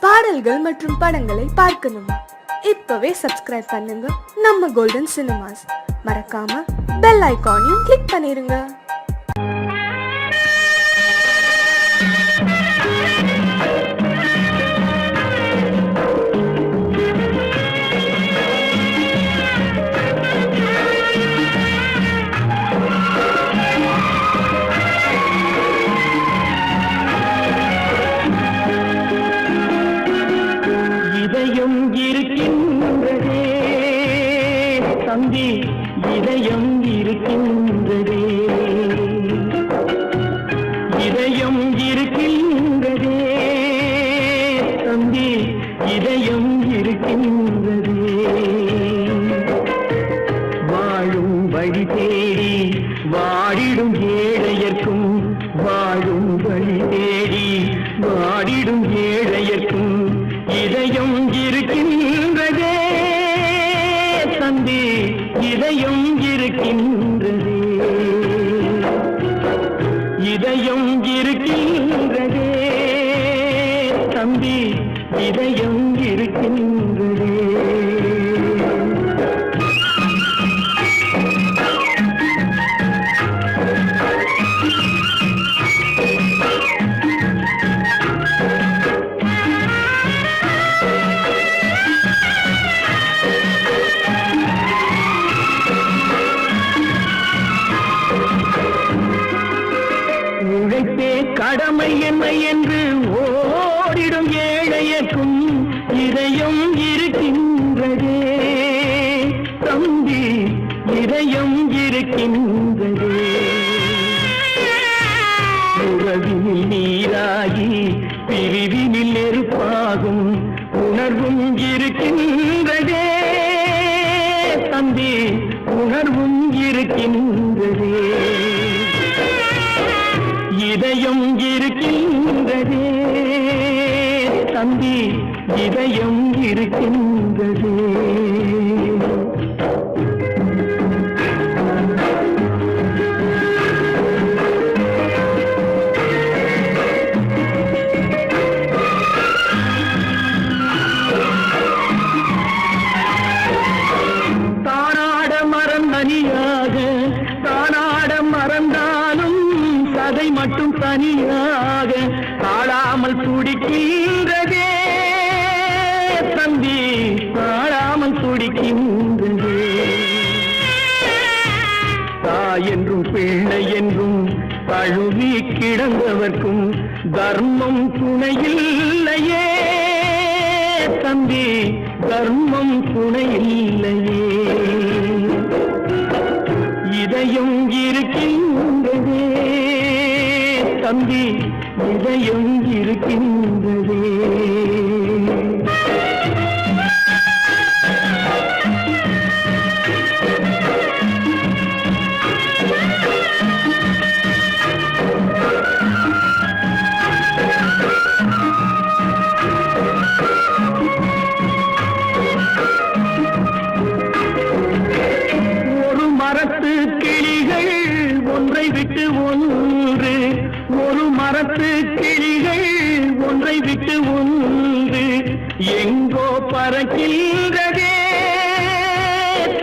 பாடல்கள் மற்றும் படங்களை பார்க்கணுமா? இப்பவே சப்ஸ்கிரைப் பண்ணுங்க நம்ம கோல்டன் சினிமாஸ். மறக்காம பெல் ஐகானையும் கிளிக் பண்ணிருங்க. இதயம் இருக்கின்றதே தம்பி, இதயம் இருக்கின்றதே, இதயம் இருக்கின்றதே தம்பி, இதயம் இருக்கின்றதே. வாழும் வழி தேடி வாடிடும் ஏழையர்க்கும், வாழும் வழி தேடி வாடிடும் ஏழையர்க்கும் இதயம் இருக்கின்றதே தம்பி, இதயம் இருக்கின்றதே, இதயம் இருக்கின்றதே தம்பி, இதயம் இருக்கின்றதே. கடமை என்ன என்று ஓடிடும் ஏழையக்கும் இதயம் இருக்கின்றதே தம்பி, இதயம் இருக்கின்றதே. உறவினில் நீராகி பிரிவினில் நெருப்பாகும் உணர்வும் இருக்கின்றதே தம்பி, உணர்வும் இருக்கின்றதே. இதயம் இருக்கின்றதே தம்பி, இதயம் இருக்கின்றதே. தானாட மறந்தனியாக தானாட மறந்தாலும் அதை மட்டும் தனியாக தாழாமல் துடிக்கின்றதே தம்பி, தாழாமல் துடிக்கின்றதே. தாய் என்றும் பிள்ளை என்றும் தழுவி கிடந்தவர்க்கும் தர்மம் துணையில்லையே தம்பி, தர்மம் துணையில்லையே. இதயம் இருக்கின்றதே தம்பி, இதயம் இருக்கின்றதே. ஒரு மரத்து கிளிகள் ஒன்றை விட்டு ஒன்று, ஒரு மரத்து கிளிகள் ஒன்றை விட்டு ஒன்று எங்கோ பறக்கின்றதே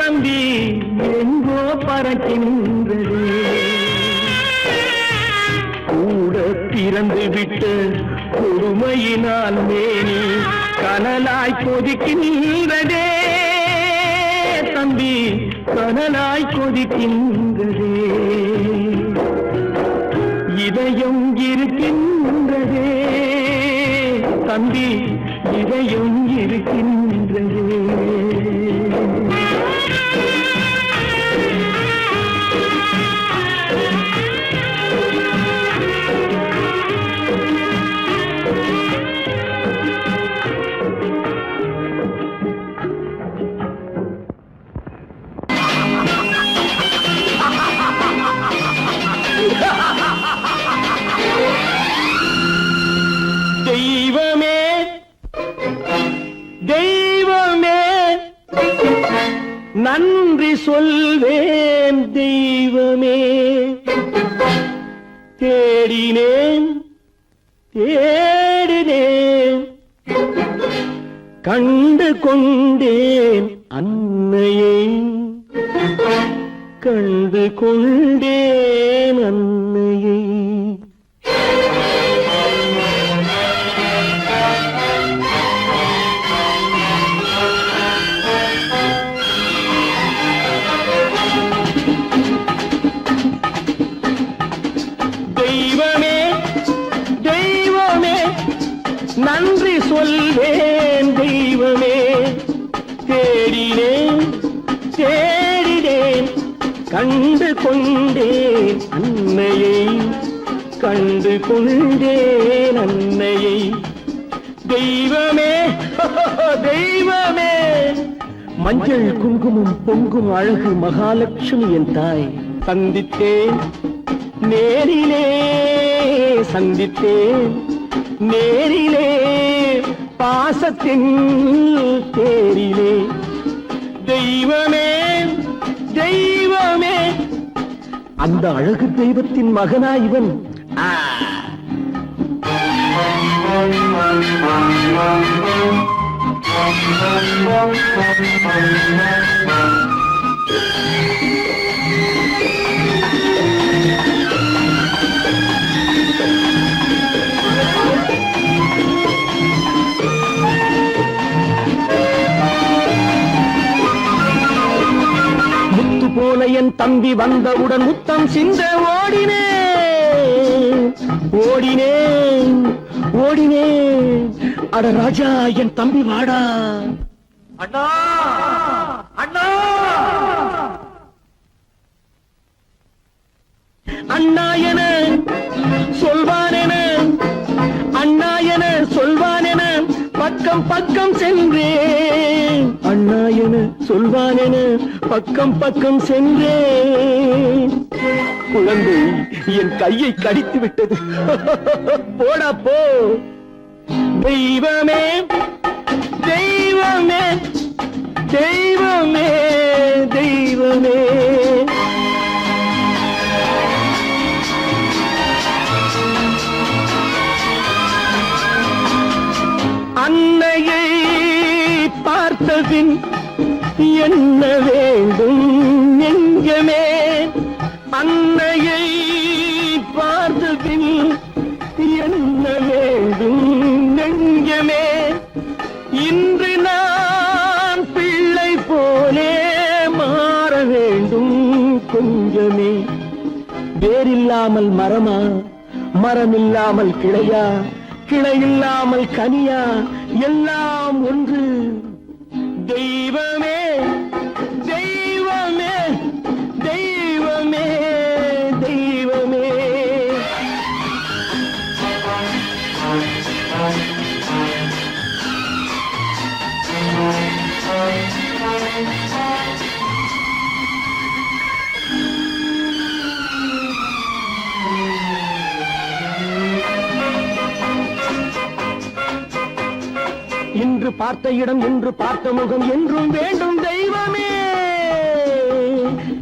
தம்பி, எங்கோ பறக்கின்றதே. கூட பிறந்து விட்டு பொறுமையினால் மேனி கனலாய் கொதிக்கின்றதே தம்பி, கனலாய் கொதிக்கின்றதே. இதயம் இருக்கின்றதே தம்பி, இதயம் இருக்கின்றதே. தெய்வமே தெய்வமே நன்றி சொல்வேன் தெய்வமே, தேடினேன் தேடினேன் கண்டு கொண்டேன் அன்னையை, கண்டு கொண்டேன் அன்னையை. தெய்வமே தெய்வமே நன்றி சொல்வேன் தெய்வமே, தேடினேன் தேடினேன் கண்டு கொண்டேன் அன்னையை, கண்டு கொண்டேன் அன்னையை. தெய்வமே தெய்வமே மஞ்சள் குங்குமம் பொங்கும் அழகு மகாலட்சுமி என் தாய். சந்தித்தேன் நேரிலே, சந்தித்தேன் நேரிலே, பாசத்தின் தேரிலே. தெய்வமே தெய்வமே அந்த அழகு தெய்வத்தின் மகனா இவன். முத்து போல என் தம்பி வந்தவுடன் முத்தம் சிந்த ஓடினேன் ஓடினேன் ஓடினேன். அட ராஜா என் தம்பி வாடா. அண்ணா அண்ணா அண்ணா என சொல்வானென, அண்ணா என சொல்வானென பக்கம் பக்கம் சென்றேன். அண்ணா என சொல்வானென பக்கம் பக்கம் சென்றேன். குழந்தை என் கையை கடித்து விட்டது. போடா போ. தெய்வமே தெய்வமே தெய்வமே தெய்வமே அன்னையை பார்த்தபின் என்ன வேண்டும் நெஞ்சமே, அன்னையை பார்த்தபின் என்ன வேண்டும் நெஞ்சமே. இன்று நான் பிள்ளை போலே மாற வேண்டும் கொஞ்சமே. வேரில்லாமல் மரமா, மரமில்லாமல் கிளையா, கிளையில்லாமல் கனியா, எல்லாம் ஒன்று. தெய்வமே தெய்வமே தெய்வமே தெய்வமே. இன்று பார்த்த இடம், என்று பார்த்த முகம் என்றும் வேண்டும் தெய்வமே.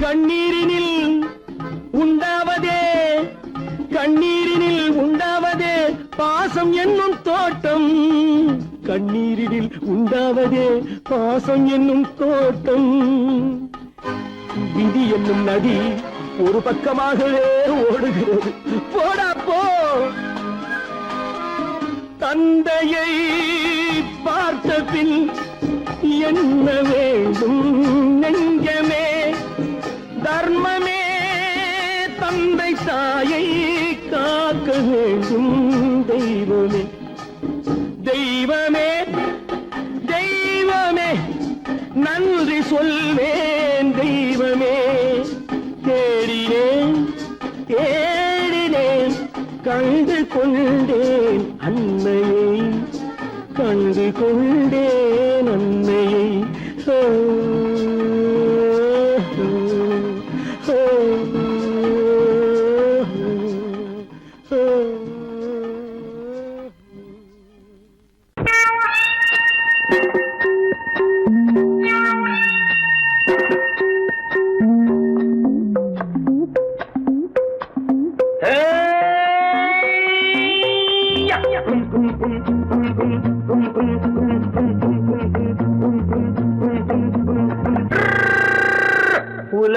கண்ணீரினில் உண்டாவதே, கண்ணீரினில் உண்டாவதே பாசம் என்னும் தோட்டம், கண்ணீரினில் உண்டாவதே பாசம் என்னும் தோட்டம். விதி என்னும் நதி ஒரு பக்கமாகவே ஓடுகிறது. போடா போ. தந்தையை பார்த்த பின் என்ன வேண்டும் நெஞ்சமே, தர்மமே தந்தை தாயை காக்க வேண்டும் தெய்வமே. தெய்வமே தெய்வமே நன்றி சொல்வேன் தெய்வமே. தேடினேன் தேடினேன் கண்டு கொண்டேன் அன்னையை, கண்டு கொண்டேன் அன்னையை.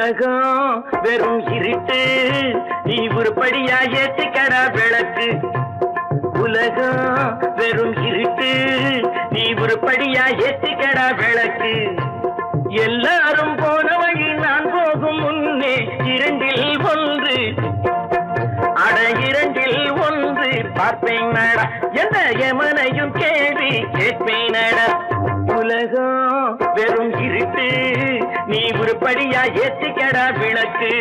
உலகம் வெறும் இருட்டு, நீ உருப்படியா ஏத்திக்கடா விளக்கு. உலகம் வெறும் இருட்டு, நீ உருப்படியா ஏத்திக்கடா விளக்கு. எல்லாரும் போன வழி நான் போகும் முன்னே இரண்டில் ஒன்று, அட இரண்டில் ஒன்று பார்ப்பேன் நட, எந்த எமனையும் கேள்வி கேட்பேன் நட. உலகம் வெறும் இருட்டு, நீ உருப்படியா ஏத்திக்கடா விளக்கு.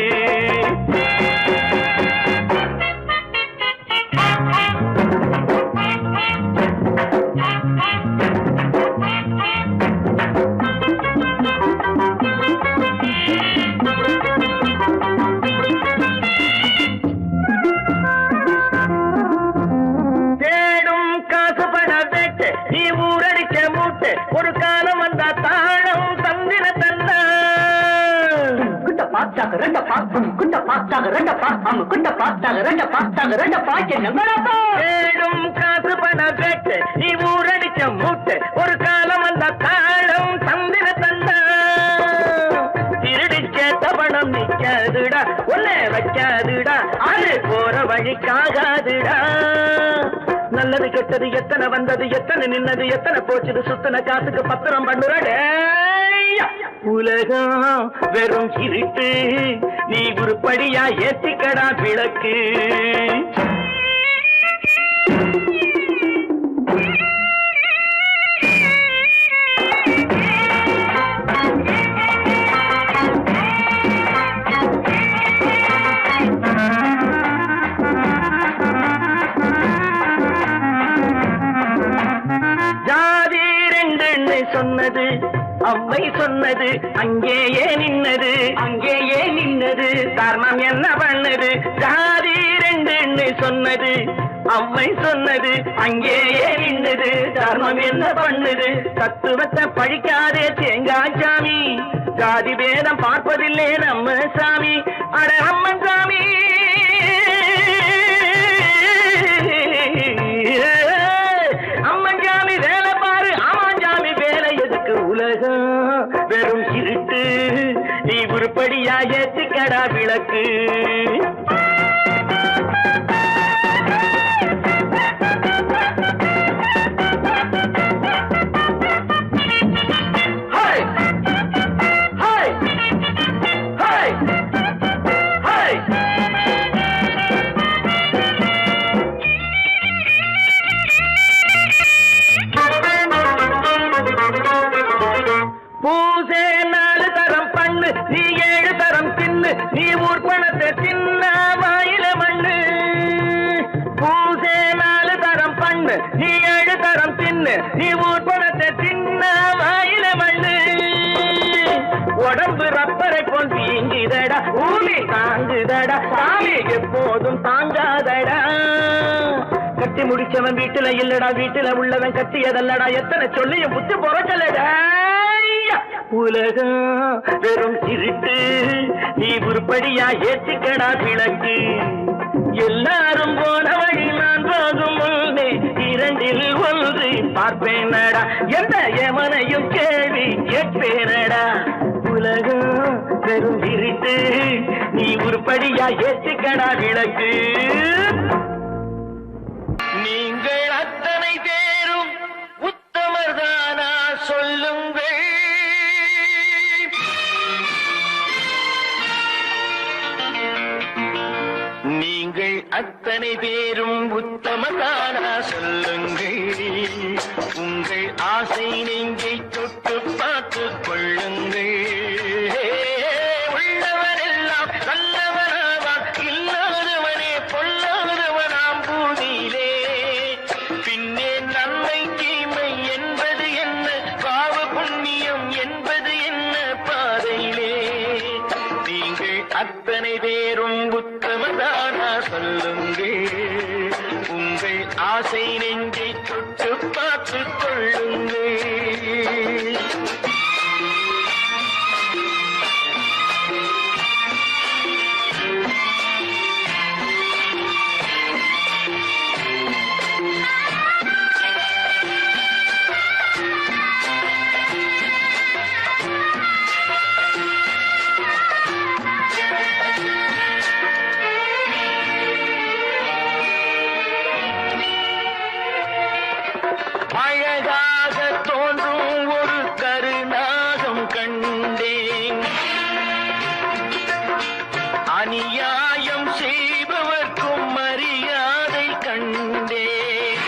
ஒரு காலம் வந்தா தாழம் தந்திர தந்தா குட்ட பாச்சாக ரெண்ட பாத்தும் குட்ட பாச்சாக ரெண்ட பாத்தாம குட்ட பாச்சாக ரெண்ட பாச்சாக ரெண்ட பாக்க நம்மளா தேடும் காசு பண கேட்டு நீ ஊரடிச்ச மூட்டை. ஒரு காலம் வந்தா தாழம் தந்திர தந்தா திருடி கேட்ட பணம் நிக்காதுடா, ஒன்னே வைக்காதுடா, அது போற வழிக்காகாதுடா. நல்லது கெட்டது எத்தனை வந்தது எத்தனை நின்னது எத்தனை போச்சுது சுத்தன காசுக்கு பத்திரம் பண்ணுறடே. உலகம் வெறும் இருட்டு, நீ உருப்படியா ஏத்திக்கடா விளக்கு. சொன்னது அம்மை சொன்னது அங்கேயே நின்னது, அங்கேயே நின்னது. காரணம் என்ன பண்ணது? ஜாதி ரெண்டு சொன்னது அம்மை சொன்னது அங்கேயே நின்னது. காரணம் என்ன பண்ணுது? தத்துவத்தை பழிக்காதே தேங்காய் சாமி, ஜாதி பேதம் பார்ப்பதில்லை நம்ம சாமி. அட அம்மன் சாமி, அம்மன் சாமி வேலை பாரு, ஆமான் சாமி வேலை எதுக்கு? உலகம் வெறும் இருட்டு, நீ உருப்படியா ஏத்திக்கடா விளக்கு. பூசே 4 தரம் பண்ணு, நீ 7 தரம் தின்னு, நீ ஊர் பணத்தை தின்ன வாயில மண்ணு. பூசே 4 தரம் பண்ணு, நீ 7 தரம் தின்னு, நீ ஊர் பணத்தை தின்ன வாயில மண்ணு. உடம்பு ரப்பரை போல் வீங்குதடா, ஊமி தாங்குதடா, சாமி எப்போதும் தாங்காதடா. கட்டி முடிச்சவன் வீட்டுல இல்லடா, வீட்டுல உள்ளவன் கட்டியதல்லடா, எத்தனை சொல்லியும் புத்தி பொறக்கலடா. உலகம் வெறும் இருட்டு, நீ உருப்படியா ஏத்திக்கடா விளக்கு. எல்லாரும் போன வழி நான் போகும் முன்னே இரண்டில் ஒன்று பார்ப்பேனடா, எந்த எமனையும் கேள்வி கேட்பேனடா. உலகம் வெறும் இருட்டு, நீ உருப்படியா ஏத்திக்கடா விளக்கு. நீங்கள் அத்தனை பேரும் உத்தமர்தானா சொல்லுங்கள். நீங்கள் அத்தனை பேரும் உத்தமதானா சொல்லுங்கள். உங்கள் ஆசை நெஞ்சை தொட்டு பார்த்து கொள்ளுங்கள். உள்ளவரெல்லாம் நல்லவனாவான், இல்லாதவனே பொல்லாதவனாம் பூமியிலே. பின்னே நன்மை தீமை என்பது என்ன, பாவ புண்ணியம் என்பது என்ன பாதையிலே. நீங்கள் அத்தனை பேரும் உத்தமதானா சொல்லுங்கள். உங்கள் ஆசை நெஞ்சை தொட்டு பார்த்து கொள்ளுங்கள். அழகாக தோன்றும் ஒரு கருநாகம் கண்டேன். அநியாயம் செய்பவர்க்கும் மரியாதை கண்டேன்.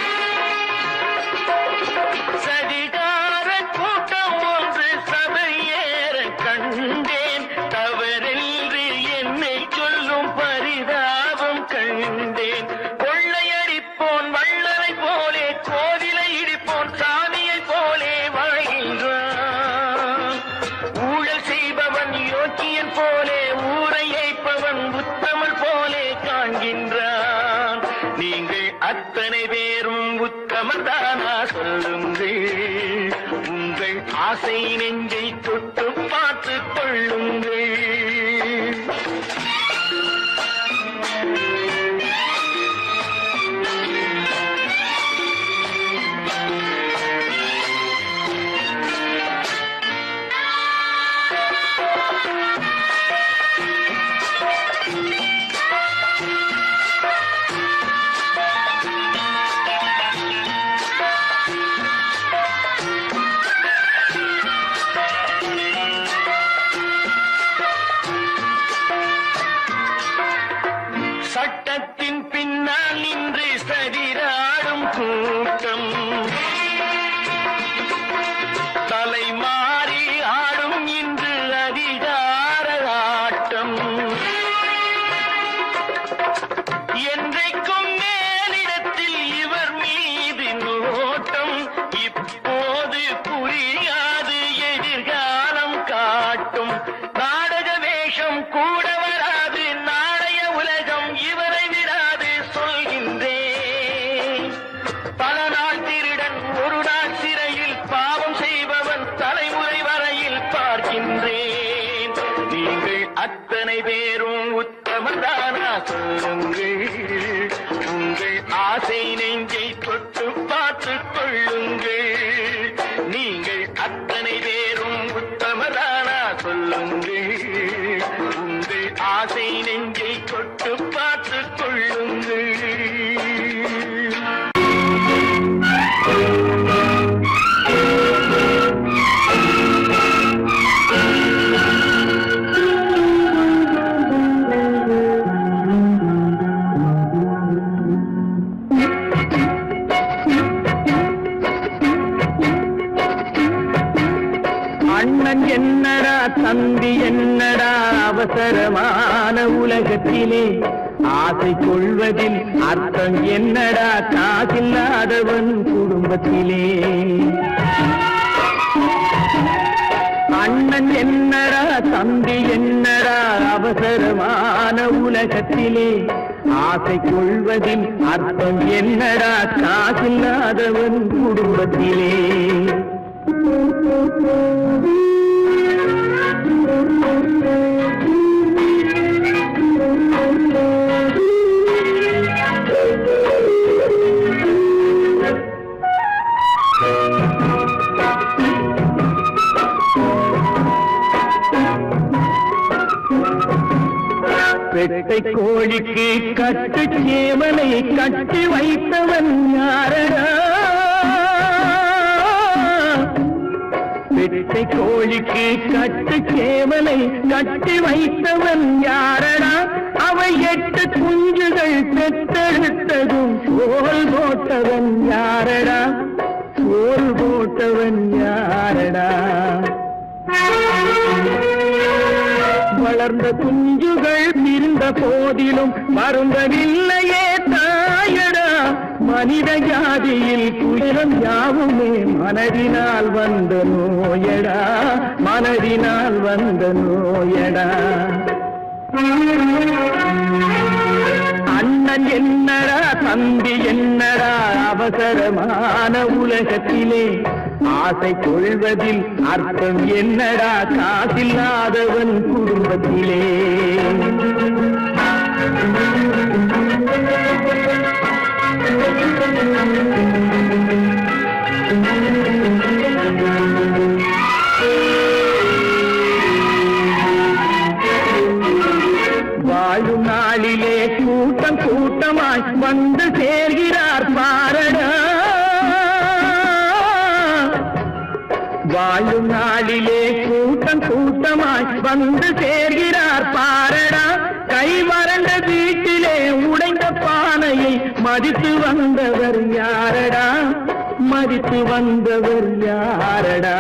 சதிகார கூட்டம் ஒன்று சபையேற கண்டேன். தவறென்று என்னை சொல்லும் பரிதாபம் கண்டேன். கொள்ளையடிப்போன் வள்ளலை போலே, கோவிலை இடிப்போன் சாமியை போலே வாழ்கின்றான். ஊழல் செய்பவன் யோக்கியன் போலே, ஊரை ஏய்ப்பவன் உத்தமன் போலே காண்கின்றான். நீங்கள் அத்தனை பேரும் உத்தமன் தானா சொல்லுங்கள். உங்கள் ஆசை நெஞ்சை தொட்டு பார்த்துக் கொள்ளுங்கள். சட்டத்தின் பின்னால் நின்று சதிராடும் கூட்டம், தலைமாறி ஆடும் இன்று அதிகார ஆட்டம். என்றைக்கும் மேலிடத்தில் இவர் மீது நோட்டம். இப்போது புரியாது, எதிர்காலம் காட்டும். நாடக வேஷம் கூட வராது, நாளைய உலகம் இவரை விடாது சொல்கின்றேன். பல நாள் திருடன் ஒரு நாள் சிறையில், பாவம் செய்பவன் தலைமுறை வரையில் பார்க்கின்றேன். நீங்கள் அத்தனை பேரும் உத்தமன் தானா சொல்லுங்கள். உங்கள் ஆசை நெஞ்சை தொட்டு பார்த்துக் கொள்ளுங்கள். நீங்கள் அத்தனை பேரும் உத்தமன் தானா சொல்லுங்கள். உங்கள் ஆசை நெஞ்சை தொட்டு பார்த்துக் கொள்ளுங்கள். அண்ணன் என்னடா தம்பி என்னடா அவசரமான உலகத்திலே, ஆசை கொள்வதில் அர்த்தம் என்னடா காசில்லாதவன் குடும்பத்திலே. அண்ணன் என்னடா தம்பி என்னடா அவசரமான உலகத்திலே, ஆசை கொள்வதில் அர்த்தம் என்னடா காசில்லாதவன் குடும்பத்திலே. பெட்டை கோழிக்கு கட்டு சேவலை கட்டி வைத்தவன் யாரடா? பெட்டை கோழிக்கு கட்டு சேவலை கட்டி வைத்தவன் யாரடா? அவை 8 குஞ்சுகள் பெற்றெடுத்ததும் சோல் போட்டவன் யாரடா? சோல் போட்டவன் யாரடா? வளர்ந்த குஞ்சுகள் பிரிந்த போதிலும் வருந்தவில்லையே தாயடா. மனித ஜாதியில் துயரம் யாவுமே மனதினால் வந்த நோயடா, மனதினால் வந்த நோயடா. அண்ணன் என்னடா தம்பி என்னடா அவசரமான உலகத்திலே, ஆசை கொள்வதில் அர்த்தம் என்னடா காசில்லாதவன் குடும்பத்திலே. வாழும் நாளிலே கூட்டம் கூட்டமாய் வந்து சேர்கிறார் பாரடா. வாழும் நாளிலே கூட்டம் கூட்டமாய் வந்து சேர்கிறார் பாரடா. கை வறண்ட வீட்டிலே உடைந்த பானையை மதித்து வந்தவர் யாரடா, மதித்து வந்தவர் யாரடா.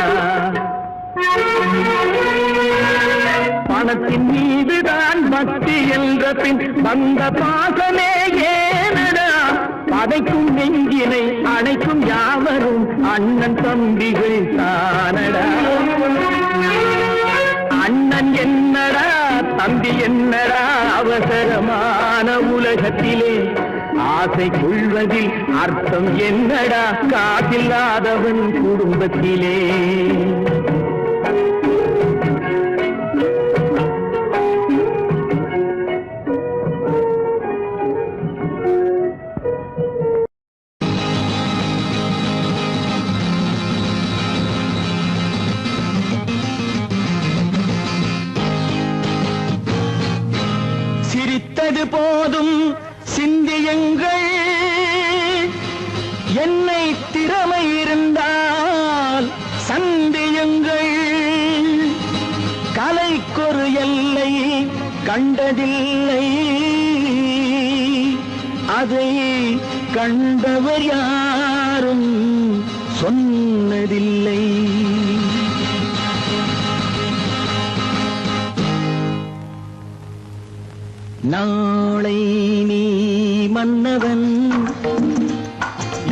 பணத்தின் மீதுதான் பக்தி என்ற பின் வந்த பாசமே ஏனடா. பதைக்கும் நெஞ்சினை அணைக்கும் யாவரும் அண்ணன் தம்பிகள் தானடா. அண்ணன் என்னடா தம்பி என்னடா அவசரமான உலகத்திலே ஆசை கொள்வதில் அர்த்தம் என்னடா காசில்லாதவன் குடும்பத்திலே. சிரித்தது போதும் சிந்தியுங்கள், என்னை திறமை இருந்தால் சந்தியுங்கள். கலைக்கொரு எல்லை கண்டதில்லை, அதை கண்டவர் யாரும் சொன்னதில்லை. நாளை நீ மன்னவன்,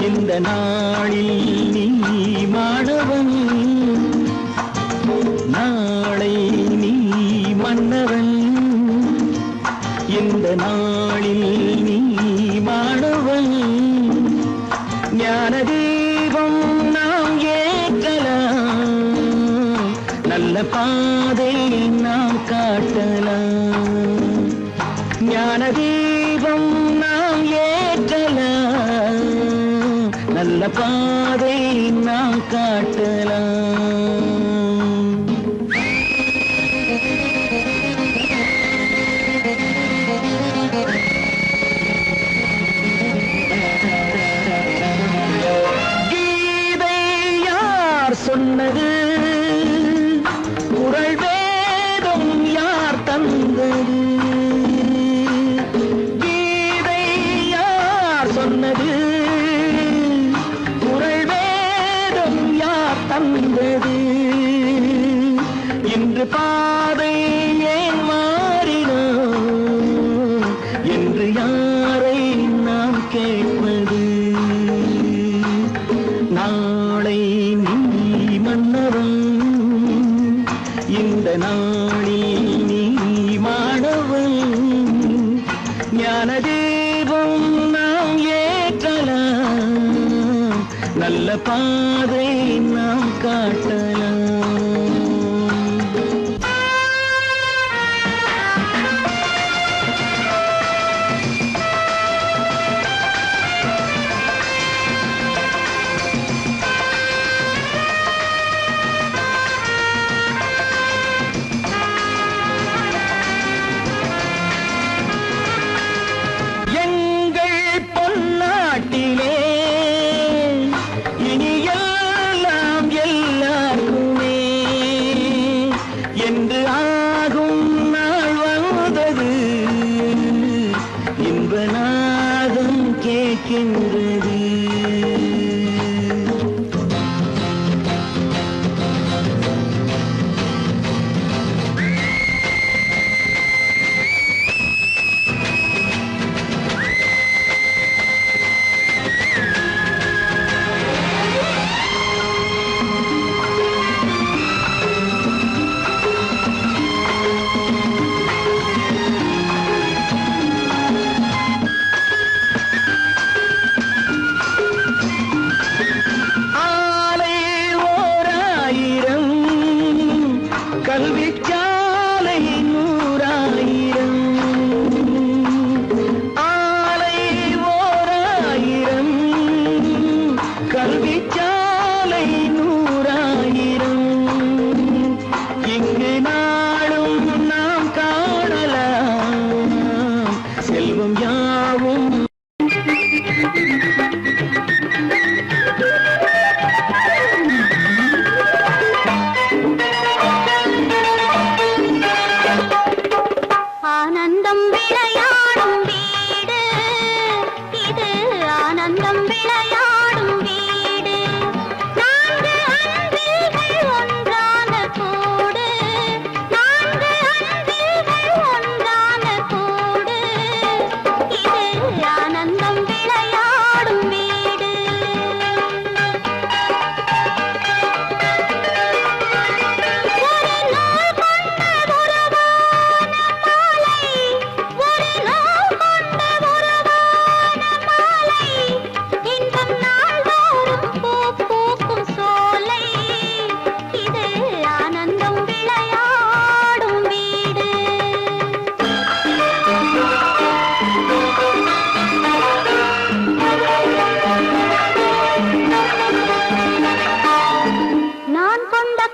இந்த நாளில் நீ மாணவன். நாளை நீ மன்னவன், இந்த நாளில் நீ மாணவன். ஞான தீபம் நாம் ஏற்றலாம், நல்ல பாதை நாம் காட்டலாம். ஞான தீபம் நாம் ஏற்றலாம், நல்ல பாதை நாம் காட்டலாம். கீதை யார் சொன்னது, குறள் வேதம் யார் தந்தது. சொன்னது குறள் வேதம் யார் தந்தது. இன்று பாதை ஏன் மாறினோ என்று யாரை நாம் கேட்பது. நாளை நீ மன்னவன், இந்த நாளில் நீ மாணவன். ஞான தீபம் நாம் ஏற்றலாம், நல்ல பாதை நாம் காட்டலாம். இனி எல்லாம் எல்லாம்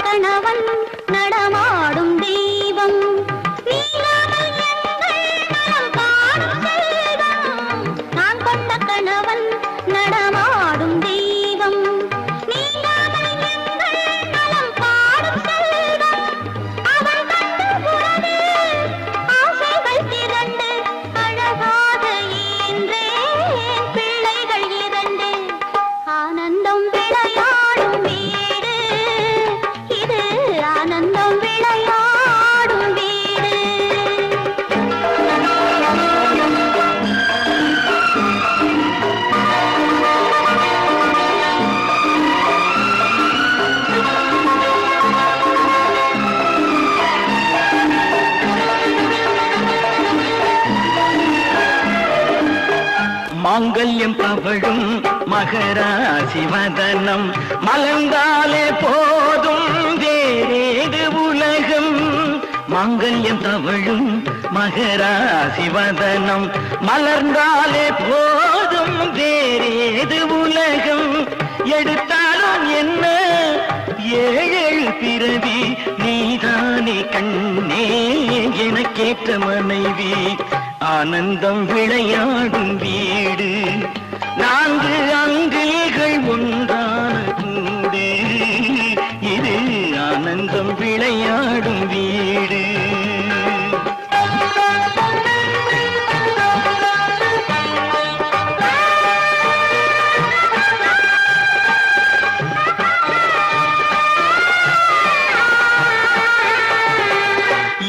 கணவன் நடமாடும் தெய்வம் நீலாமல் எங்கள் நலம் காணும் செல்வம். நான் கொண்ட கணவன் நடமாடும் தெய்வம் நீலாமல் எங்கள் நலம் காணும் செல்வம். அவன் கண்டு புறவே ஆசைகள் திரண்டு அழகாக ஈன்றேன் பிள்ளைகள் இரண்டு. ஆனந்தம் விளையாடும் வீடு இது, ஆனந்தம் விளையாடும் வீடு. மாங்கல்யம் தவழும் மகராசி வதனம் மலர்ந்தாலே போதும் வேறேது உலகம். மாங்கல்யம் தவழும் மகராசி வதனம் மலர்ந்தாலே போதும் வேறேது உலகம். எடுத்தாலும் என்ன ஏழேழு பிறவி நீதானே கண்ணே எனக்கேற்ற மனைவி. ஆனந்தம் விளையாடும் வீடு நான்கு அங்கில்கள் ஒன்றான கூடு இது, ஆனந்தம் விளையாடும் வீடு.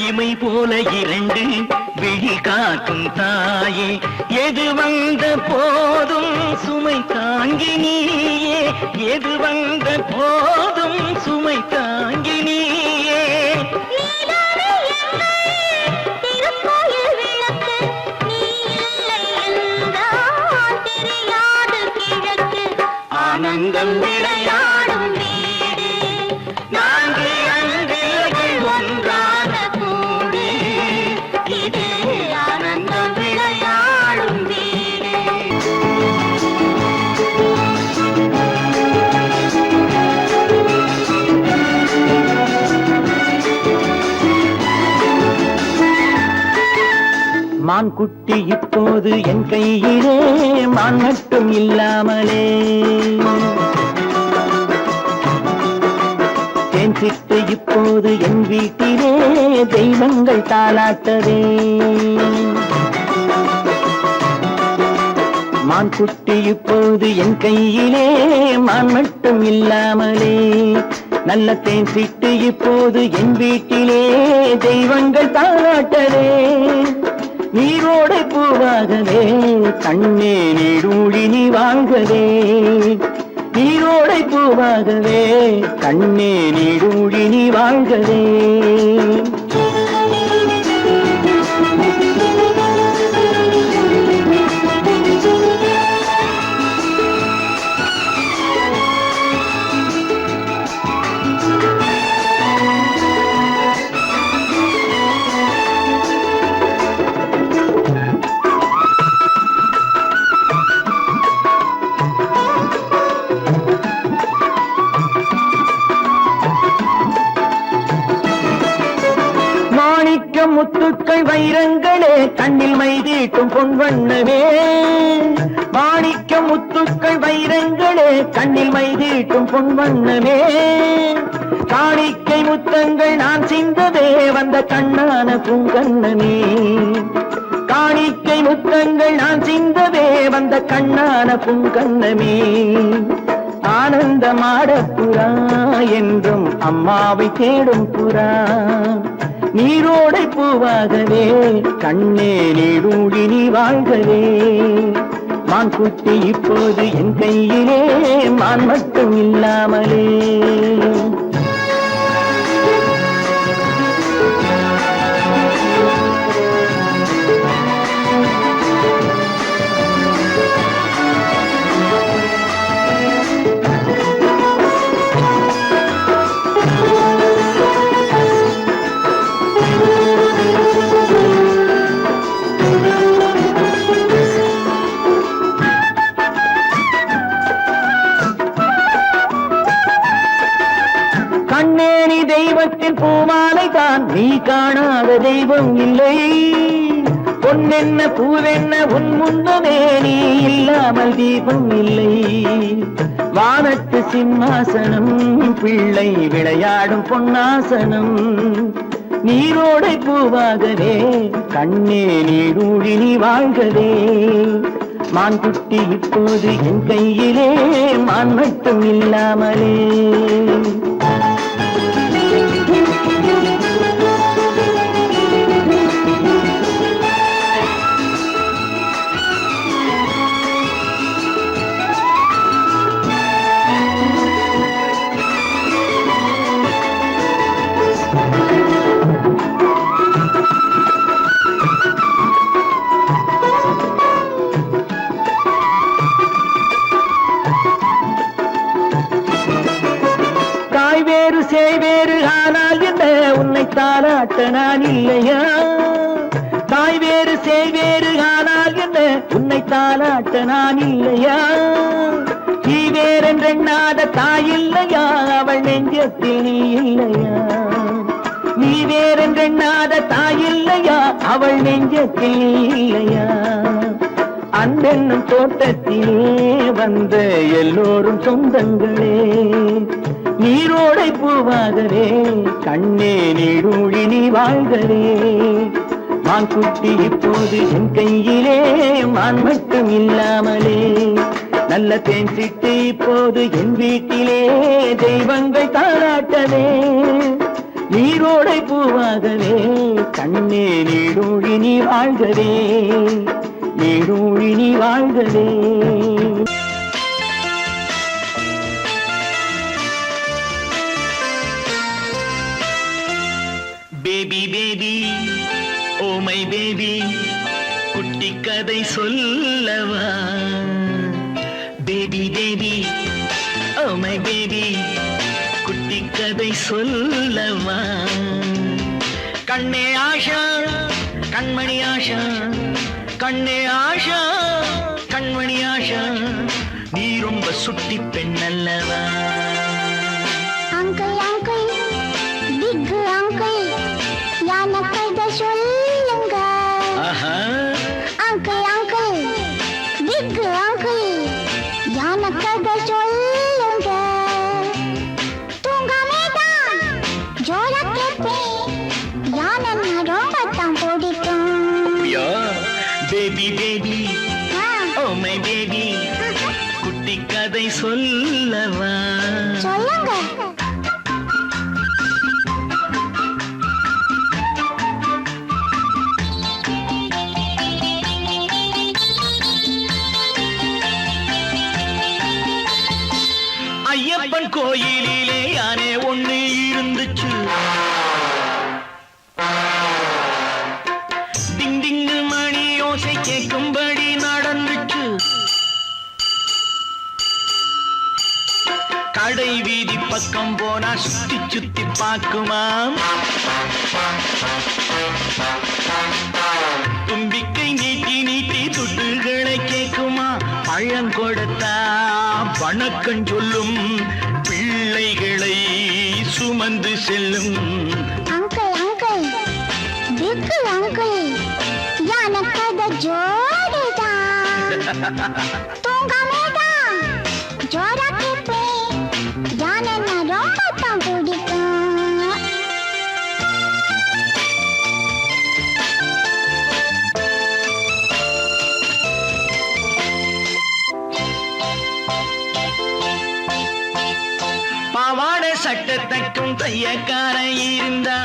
இமை போல இரண்டு விழி காக்கும் தாயே, எது வந்த போதும் சுமை தாங்கி நீயே, எது வந்த போதும் சுமை தாங்கி நீயே. திருக்கோயில் விளக்கு நீ இல்லை என்றால் தெரியாது கிழக்கு. ஆனந்தம் விளையாடும் வீடு நான்கு அங்கில்கள் ஒன்றான கூடு இது, ஆனந்தம் விளையாடும் வீடு. மான் குட்டி இப்போது என் கையிலே, மான் மட்டும் இல்லாமலே தேன் சிட்டு இப்போது என் வீட்டிலே தெய்வங்கள் தாளாட்டதே. மான் குட்டி இப்போது என் கையிலே, மான் மட்டும் இல்லாமலே நல்ல தேன் சிட்டு இப்போது என் வீட்டிலே தெய்வங்கள் தாளாட்டதே. நீரோடை பூவாகவே கண்ணே நீடூழி நீ வாழ்கவே, நீரோடை பூவாகவே கண்ணே நீடூழி நீ வாழ்கவே. முத்துக்கள் வைரங்களே கண்ணில் மைதீட்டும் பொன்வண்ணமே, மாணிக்க முத்துக்கள் வைரங்களே கண்ணில் மைதீட்டும் பொன்வண்ணமே. காணிக்கை முத்தங்கள் நான் சிந்ததே வந்த கண்ணான பூங்கண்ணமே, காணிக்கை முத்தங்கள் நான் சிந்ததே வந்த கண்ணான பூங்கண்ணமே. ஆனந்தமாட புறா என்றும் அம்மாவை தேடும் புறா, நீரோடை பூவாகவே கண்ணே நீடூழி நீ வாழ்கவே. மான் குட்டி இப்போது என் கையிலே, மான் மட்டும் இல்லாமலே. பொன்னேனி தெய்வத்தின் பூமாலை தான், நீ காணாத தெய்வம் இல்லை. பொன்னென்ன பூவென்ன உன் முன்னமே நீ இல்லாமல் தீபம் இல்லை. வானத்து சிம்மாசனம், பிள்ளை விளையாடும் பொன்னாசனம். நீரோடை பூவாகவே கண்ணே நீடூழி நீ வாழ்கவே. மான்குட்டி இப்போது என் கையிலே, மான் மட்டும் இல்லாமலே. சேவேறு ஆனால் என்ன, உன்னை தாளாட்ட நான் இல்லையா? தாய் வேறு சேவேறு ஆனால் என்ன, உன்னை தாளாட்ட நான் இல்லையா? நீ வேறென்றெண்ணாத தாய் இல்லையா, அவள் நெஞ்சத்தில் நீ இல்லையா? நீ வேறென்றெண்ணாத தாய் இல்லையா, அவள் நெஞ்சத்தில் நீ இல்லையா? அன்பென்னும் தோட்டத்திலே வந்த எல்லோரும் சொந்தங்களே. நீரோடை பூவாகவே கண்ணே நீடூழி நீ வாழ்கவே. மான்குட்டி இப்போது என் கையிலே, மான் மட்டும் இல்லாமலே. நல்ல தேன் சிட்டு இப்போது என் வீட்டிலே, தெய்வங்கள் தாளாட்டவே. நீரோடை பூவாகவே கண்ணே நீடூழி நீ வாழ்கவே. நீடூழி நீ வாழ்கவே. Baby baby oh my baby, குட்டி கதை சொல்லவா? Baby baby oh my baby, குட்டி கதை சொல்லவா? கண்ணே ஆஷா கண்மணி ஆஷா, கண்ணே ஆஷா கண்மணி ஆஷா, நீ ரொம்ப சுட்டி பெண் அல்லவா? அங்கிள் அங்கிள் பிக் அங்கிள், யான கதை சொல்லுங்க. அங்கிள் அங்கிள் பிக் அங்கிள், யான கதை சொல்லுங்க. தூங்காமே தான் ஜோரா கேட்பேன், யானை ரொம்ப தான் பிடிக்கும். Baby baby oh my baby, குட்டி கதை சொல்லவா? சொல்லுங்க. ஐயப்பன் கோயிலிலே யானே ஒண்ணு இருந்துச்சு. டிங் டிங் மணி ஓசை கேட்கும்படி நடந்துச்சு. கடை வீதி பக்கம் போனா சுத்தி சுத்தி பார்க்குமாம். தும்பிக்கை நீட்டி நீட்டி துட்டுகளை கேட்குமா. பழம் கொடுத்தா வணக்கம் சொல்லும், பிள்ளைகளை சுமந்து செல்லும். அங்கிள் அங்கிள் பிக் அங்கிள், யான கதை ஜோடிதான். தூங்காமே தான் ஜோரா கேட்பேன், யானை ரொம்ப தான் பிடிக்கும். பாவாடை சட்டை தைக்கும் தையக்காரன் இருந்தா,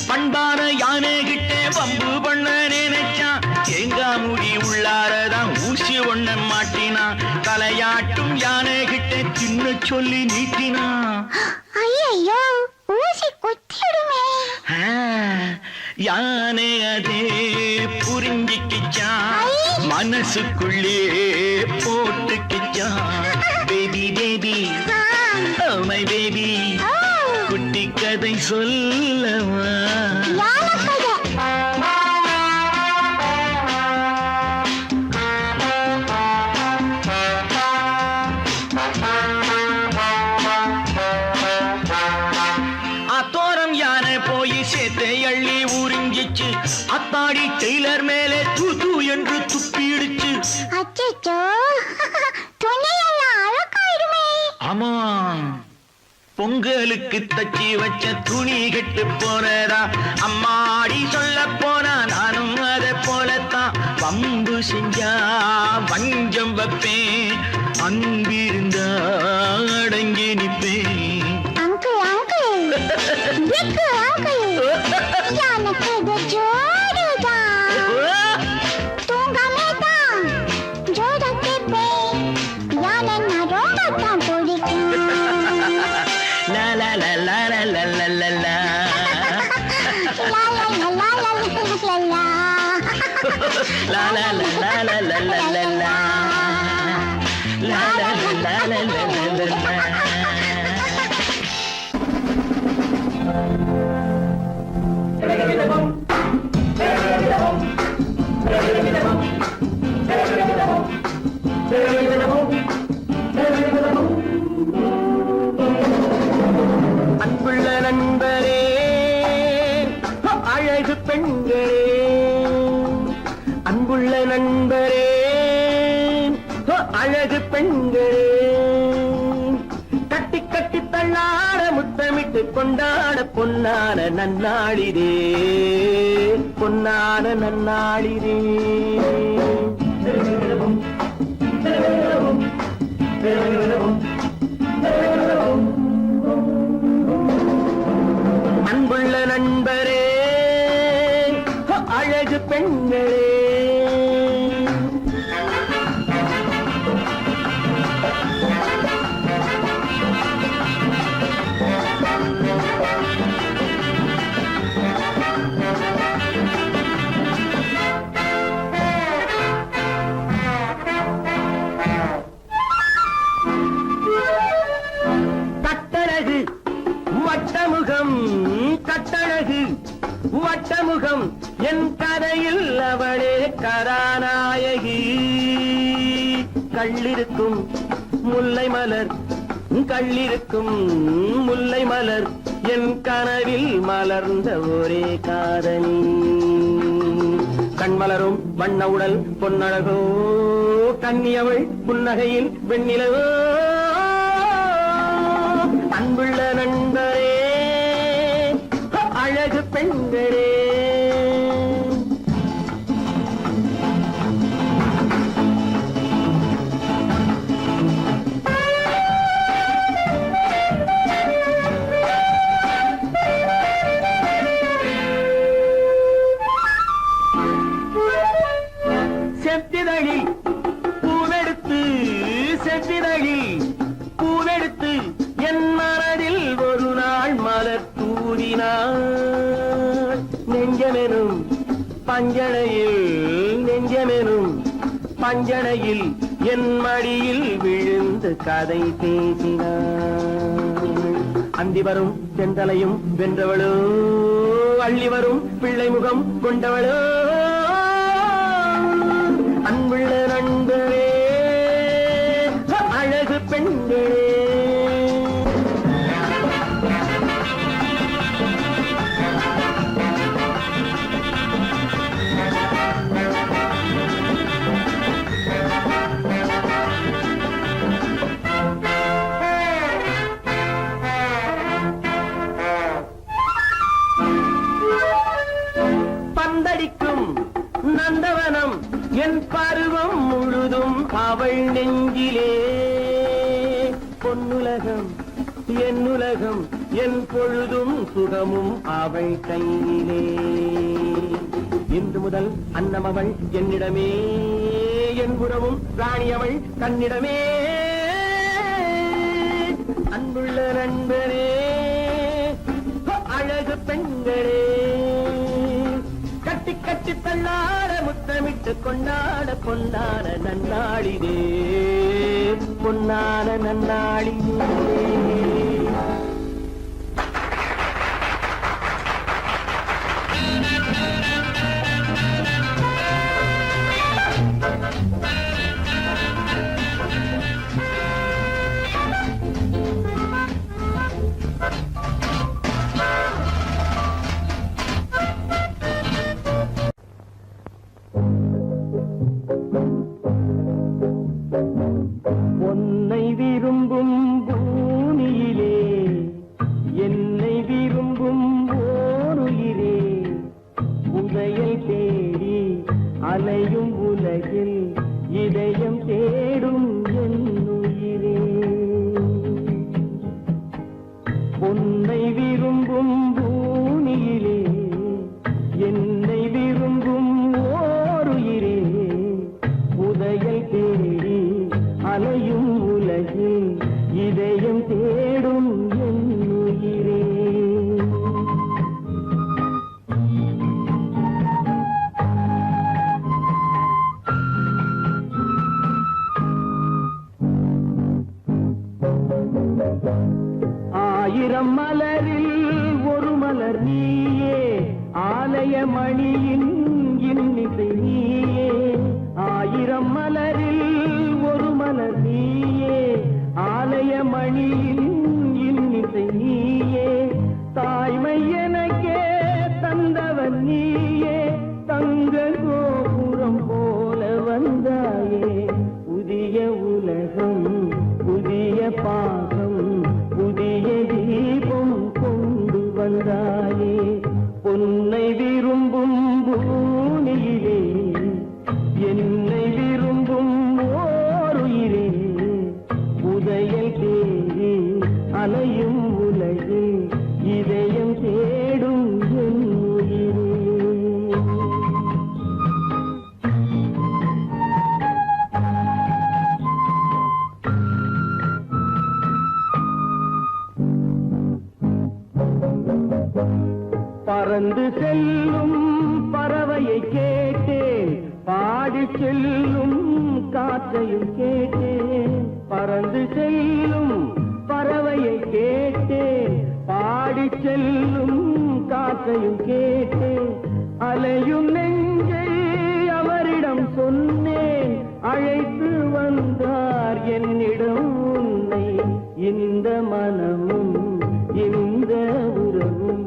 பண்பான யானை கிட்ட பம்பு பண்ண நினைச்சான். தேங்காய் முடி உள்ளாரதான் ஊசி ஒண்ண மாட்டினா. தலையாட்டும் யானை கிட்ட சின்ன சொல்லி நீட்டினா. ஐயோ ஊசி குத்திடுமே. யானை அதே புரிஞ்சிக்கிச்சான், மனசுக்குள்ளே போட்டுக்கிச்சான். Baby baby oh my baby, குட்டி கதை சொல்லவா? யான கதை. ஆத்தாடி டெய்லர் மேலே தூ என்று துப்பிடுச்சு. அச்சோ துணியெல்லாம் அழகாயிடுமே. ஆமா, பொங்கலுக்கு தச்சி வச்ச துணி கெட்டு போனதா. அம்மாடி சொல்ல போனா நானும் அதை போலத்தான். வம்பு செஞ்சா வஞ்சம் வைப்பேன், அன்பிருந்தா அடங்கி நிப்பேன். அங்கிள் அங்கிள் பிக்கு அங்கிள் எனக்கு இது ஜோடிதான். தூங்காமே தான் ஜோட கேட்பேன். யானை நான் ரொம்ப தான் பிடிக்கும். லா லா லா லா லா லா லா லா லா. லா லா லா லா லா லா லா. லா லா லா லா லா லா லா லா லா. லா லா லா லா லா லா லா லா. அன்புள்ள நண்பரே, அழகு பெண்களே, அன்புள்ள நண்பரே, அழகு பெண்களே, கட்டி கட்டி தள்ளாட முத்தமிட்டு கொண்டாட பொன்னான நன்னாளிதே, பொன்னான நன்னாளிதே. அன்புள்ள நண்பரே, அழகு பெண்களே, கட்டழகு வட்டமுகம், கட்டழகு வட்டமுகம், என் கதையில் அவளே கதாநாயகி. கள்ளிருக்கும் முல்லை மலர், கள்ளிருக்கும் முல்லை மலர், என் கனவில் மலர்ந்த ஒரே காதலி. கண்மலரும் வண்ண உடல் பொன்னழகோ, கன்னியவள் புன்னகையில் வெண்ணிலவோ. அன்புள்ள நண்பரே, அழகு பெண்களே, செத்திதழில் பூவெடுத்து, செத்திதழில் பூவெடுத்து, என் மனதில் ஒரு நாள் மலர் தூவினாள். நெஞ்சமெனும் பஞ்சனையில், நெஞ்சமெனும் பஞ்சனையில், என் மடியில் விழுந்து கதை பேசினாள். அந்தி வரும் செந்தலையும் வென்றவளோ, அள்ளி வரும் பிள்ளை முகம் கொண்டவளோ. அன்புள்ள நண்பரே, அழகு பெண்களே, பந்தடிக்கும் நந்தவனம் என் பருவம் முழுதும் அவள் நெஞ்சிலே. பொன்னுலகம் என்னுலகம், என் பொழுதும் சுகமும் அவள் கையிலே. இன்று முதல் அன்னம் அவள் என்னிடமே, என் புறமும் ராணி அவள் கண்ணிடமே. அன்புள்ள நண்பரே, அழகு பெண்களே, கட்டி கட்டி தள்ளாட முத்தமிட்டு கொண்டாட பொன்னான நன்னாளிதே, பொன்னான நன்னாளிதே. விரும்பும் பூமியிலே என்னை விரும்பும் ஓருயிரே உதயல் தேடி அலையும் உலகில் இதயம் தேடும் என் உயிரே. ஆயிரம் மலரில் ஒரு மலர் நீயே ஆலய மணியின் இன்னிசை நீயே. ஆயிரம் மலரில் ஒரு மலர் நீயே ஆலய மணியின் இன்னிசை நீயே. தாய்மை எனக்கே தந்தவன் நீயே தங்க கோபுரம் போல வந்தாயே. புதிய உலகம் புதிய பாகம் புதிய தீபம் கொண்டு வந்தாயே. பொன்னை விரும்பும் பூமியிலே என்னை விரும்பும் ஓருயிரே உதயல் தேடி அலையும் உலகில் இதயம் தேடும் என் உயிரே. பறந்து செல்லும் பறவையை கேட்டேன் பாடி செல்லும் காற்றையும் கேட்டேன். பறந்து செல்லும் பறவையை கேட்டேன் பாடி செல்லும் காற்றையும் கேட்டேன். அலையும் நெஞ்சை அவரிடம் சொன்னேன் அழைத்து வந்தார் என்னிடம் உன்னை. இந்த மனமும் இந்த உறவும்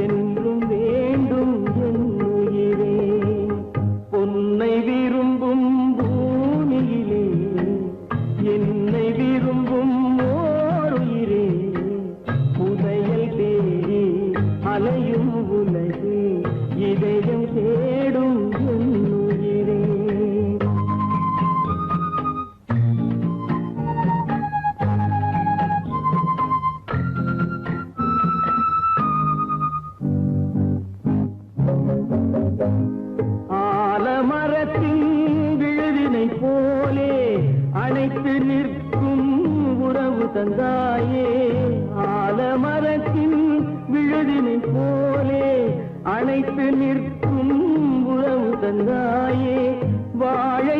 என்றும் வேண்டும் என் உயிரே. பொன்னை விரும்பும் பூமியிலே என்னை விரும்பும் ஓருயிரே புதையல் தேடி அலையும் உலகு இதயம் தேடும் என் உயிரே. ஆலமரத்தின் விழுதினை போலே அணைத்து நிற்கும் உறவு தந்தாயே. ஆலமரத்தின் விழுதினை போலே அணைத்து நிற்கும் உறவு தந்தாயே. வாழை